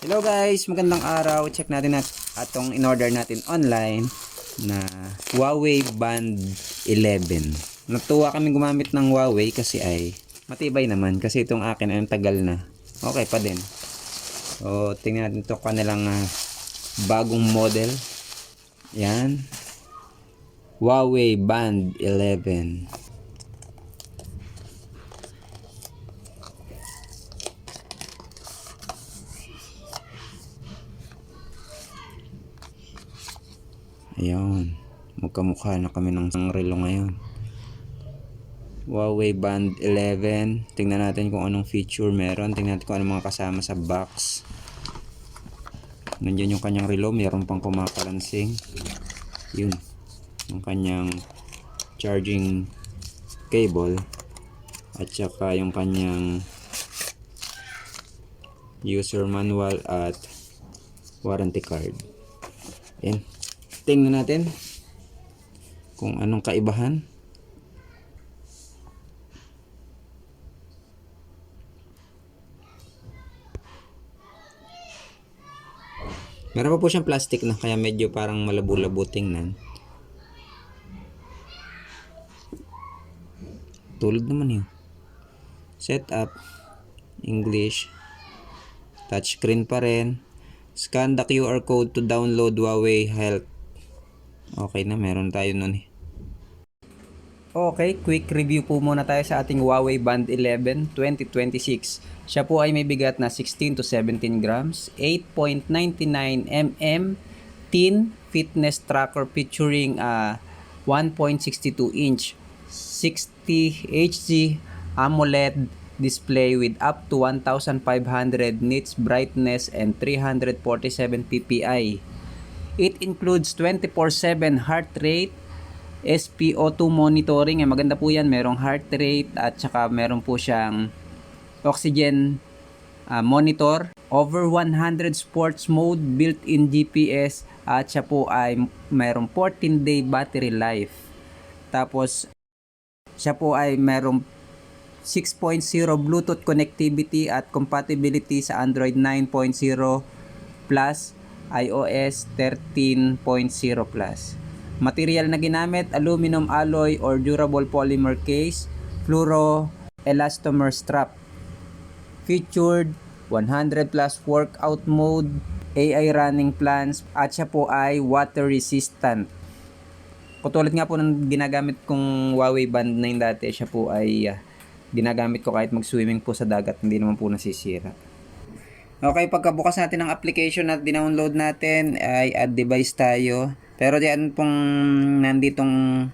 Hello guys, magandang araw. Check natin atong in-order natin online na Huawei Band 11. Natuwa kami gumamit ng Huawei kasi ay matibay naman kasi itong akin ay tagal na. Okay pa din. So, tingnan natin ito kanilang bagong model. Yan. Huawei Band 11. Ayun, magkamukha na kami ng relo ngayon. Huawei Band 11. Tingnan natin kung anong feature meron. Tingnan natin kung anong mga kasama sa box. Nandiyan yung kanyang relo. Meron pang kumakalansing. Yun. Yung kanyang charging cable. At saka yung kanyang user manual at warranty card. Ayan. Tingnan natin kung anong kaibahan. Meron pa po siyang plastic na kaya medyo parang malabo-labo tingnan. Tulad naman yun. Setup, English, touchscreen pa rin. Scan the QR code to download Huawei Health. Okay na, meron tayo nun eh. Okay, quick review po muna tayo sa ating Huawei Band 11 2026. Siya po ay may bigat na 16 to 17 grams, 8.99 mm, thin fitness tracker featuring 1.62 inch, 60 Hz AMOLED display with up to 1500 nits brightness and 347 ppi. It includes 24/7 heart rate, SpO2 monitoring. Maganda po yan. Merong heart rate at saka meron po siyang oxygen monitor. Over 100 sports mode, built-in GPS at siya po ay merong 14-day battery life. Tapos siya po ay merong 6.0 Bluetooth connectivity at compatibility sa Android 9.0 plus iOS 13.0 plus. Material na ginamit, aluminum alloy or durable polymer case, fluoro elastomer strap. Featured 100 plus workout mode, AI running plans, at siya po ay water resistant. Katulad nga po ng ginagamit kong Huawei Band 9 dati, siya po ay ginagamit ko kahit mag-swimming po sa dagat, hindi naman po nasisira. Okay, pagkabukas natin ng application at dinownload natin, ay add device tayo. Pero diyan pong nanditong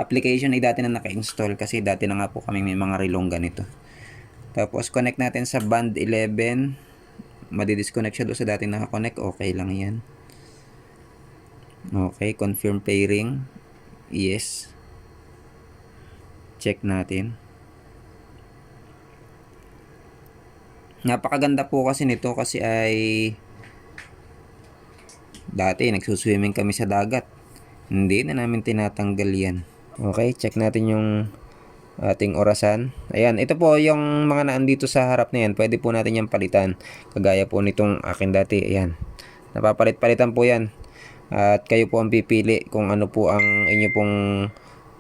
application ay dati na naka-install kasi dati na nga po kami may mga relong ganito. Tapos connect natin sa Band 11. Madi-disconnect siya doon sa dati naka-connect. Okay lang yan. Okay, confirm pairing. Yes. Check natin. Napakaganda po kasi nito kasi ay dati nagsuswimming kami sa dagat. Hindi na namin tinatanggal yan. Okay, check natin yung ating orasan. Ayan, ito po yung mga naandito sa harap na yan. Pwede po natin yan palitan. Kagaya po nitong akin dati. Ayan. Napapalit-palitan po yan. At kayo po ang pipili kung ano po ang inyo pong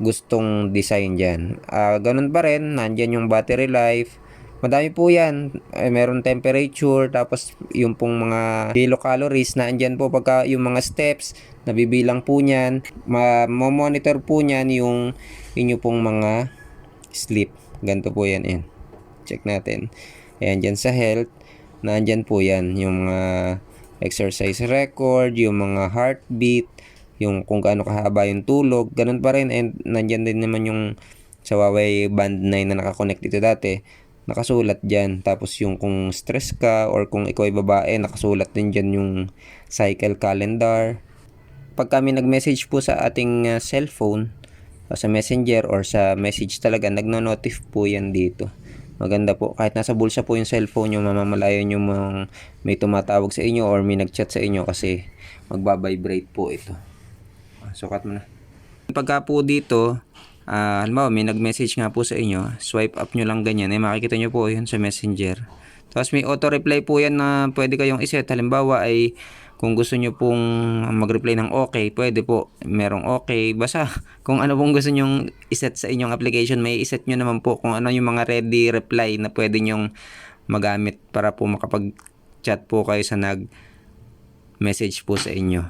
gustong design dyan. Ganun pa rin, nandyan yung battery life. Madami po yan. Meron temperature, tapos yung pong mga kilocalories na andyan po pagka yung mga steps, nabibilang po niyan. Monitor po niyan yung inyo pong mga sleep. Ganito po yan. Ayan. Check natin. Ayan, dyan sa health, na andyan po yan. Yung mga exercise record, yung mga heartbeat, yung kung gaano kahaba yung tulog. Ganun pa rin. And nandyan din naman yung sa Huawei Band 9 na nakakonect dito dati. Nakasulat dyan. Tapos yung kung stress ka or kung ikaw ay babae, nakasulat din dyan yung cycle calendar. Pag kami nag-message po sa ating cellphone, sa messenger or sa message talaga, nagno-notif po yan dito. Maganda po. Kahit nasa bulsa po yung cellphone nyo, mamamalayo nyo may tumatawag sa inyo or may nag-chat sa inyo kasi magbabibrate po ito. Sukat mo na. Pagka po dito, halimbawa may nag-message nga po sa inyo, swipe up nyo lang ganyan, makikita nyo po yun sa messenger. Tapos may auto-reply po yan na pwede kayong iset. Halimbawa ay kung gusto nyo pong mag-reply ng okay, pwede po. Merong okay. Basta kung ano pong gusto nyong iset sa inyong application, may iset nyo naman po kung ano yung mga ready reply na pwede nyong magamit para po makapag-chat po kayo sa nag-message po sa inyo.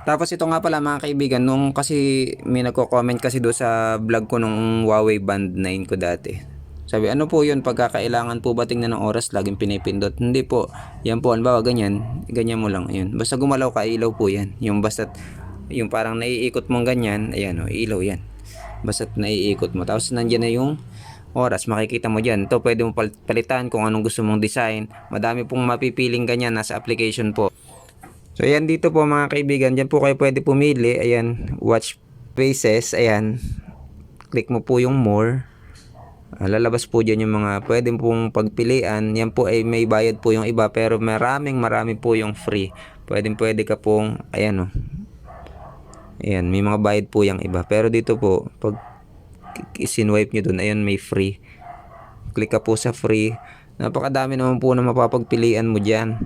Tapos ito nga pala mga kaibigan, nung kasi may nagko-comment kasi do sa vlog ko nung Huawei Band 9 ko dati. Sabi, ano po yun, pagkakailangan po ba tingnan ng oras, laging pinipindot? Hindi po. Yan po, halimbawa ganyan, ganyan mo lang. Ayun. Basta gumalaw ka, ilaw po yan. Yung basta, yung parang naiikot mong ganyan, ayan o, ilaw yan. Basta naiikot mo. Tapos nandiyan na yung oras, makikita mo dyan. Ito, pwede mo palitan kung anong gusto mong design. Madami pong mapipiling ganyan, nasa application po. So ayan dito po mga kaibigan, dyan po kayo pwede pumili. Ayan, watch faces, ayan. Click mo po yung more. Lalabas po dyan yung mga pwede pong pagpilian. Yan po ay may bayad po yung iba, pero marami po yung free. Pwede ka pong, ayan o. Ayan, may mga bayad po yung iba. Pero dito po, pag isinwipe nyo dun, ayan may free. Click ka po sa free. Napakadami naman po na mapapagpilian mo dyan.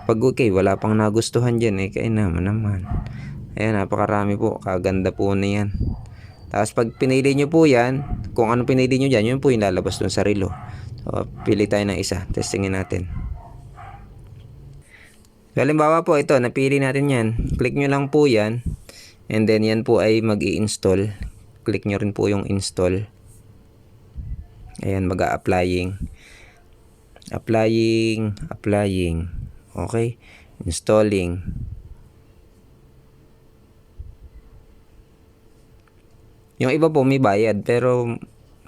Pag okay, wala pang nagustuhan dyan eh, kaya naman. Ayan, napakarami po. Kaganda po na yan. Tapos pag pinili nyo po yan, kung ano pinili nyo dyan, yun po yung lalabas dun sa relo. So, pili tayo ng isa. Testingin natin. So, halimbawa po ito, napili natin yan. Click nyo lang po yan. And then yan po ay mag-i-install. Click nyo rin po yung install. Ayan, mag-a-applying. Applying. Okay. Installing. Yung iba po may bayad, pero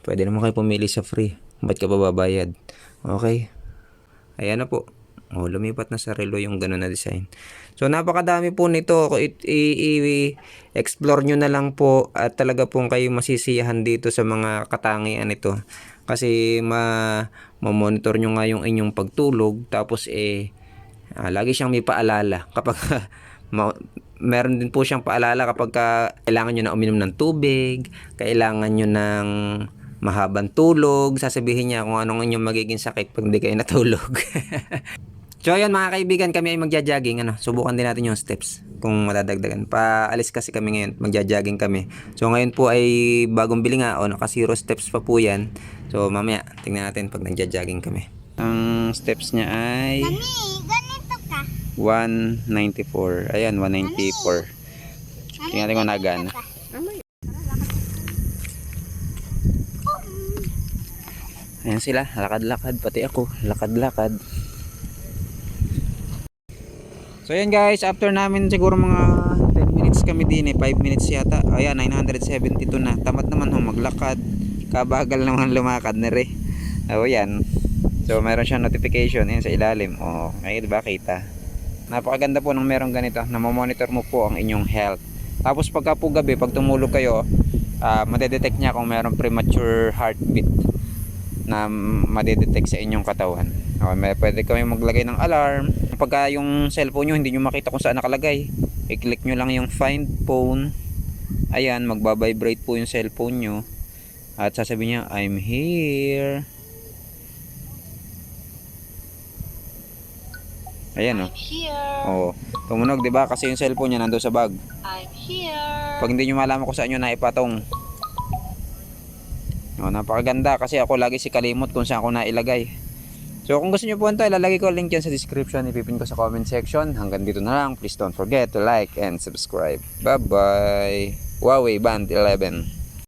pwede naman kayo pumili sa free. Ba't ka babayad? Okay. Ayan na po. O, lumipat na sa relo yung gano'n na design. So, napakadami po nito. I-explore nyo na lang po at talaga pong kayo masisiyahan dito sa mga katangian nito. Kasi ma-monitor nyo nga yung inyong pagtulog. Tapos, lagi siyang may paalala. Kapag meron din po siyang paalala kapag kailangan nyo na uminom ng tubig, kailangan nyo ng mahabang tulog, sasabihin niya kung anong inyong magiging sakit pag hindi kayo natulog. So ayan mga kaibigan, kami ay magja-jogging. Subukan din natin yung steps kung madadagdagan. Paalis kasi kami ngayon, magja-jogging kami. So ngayon po ay bagong bili nga, naka 0 steps pa po yan. So mamaya, tingnan natin pag nagja-jogging kami. Ang steps niya ay 194. Ayan, 194. Tingnan natin kung nagana. Ayan sila, lakad-lakad. Pati ako, lakad-lakad. So ayan guys, after namin siguro mga 10 minutes kami din 5 minutes yata. Ayan, 972 na. Tamad naman maglakad. Kabagal naman lumakad na rin. Ayan. So meron siyang notification yan sa ilalim. Ngayon diba kita? Napakaganda po ng merong ganito na mamonitor mo po ang inyong health. Tapos pagka po gabi, pag tumulog kayo, madedetect niya kung merong premature heartbeat na madedetect sa inyong katawan. Pwede kami maglagay ng alarm. Pagka yung cellphone nyo hindi nyo makita kung saan nakalagay, i-click nyo lang yung find phone. Ayan, magbabibrate po yung cellphone nyo at sasabihin niya, I'm here. Ayan tumunog diba kasi yung cellphone niya nandoon sa bag. I'm here. Pag hindi nyo malaman kung saan nyo naipatong, napakaganda kasi ako lagi si kalimot kung saan ko nailagay. So kung gusto nyo po ito, ilalagay ko link dyan sa description, ipipin ko sa comment section. Hanggang dito na lang, please don't forget to like and subscribe. Bye bye. Huawei Band 11.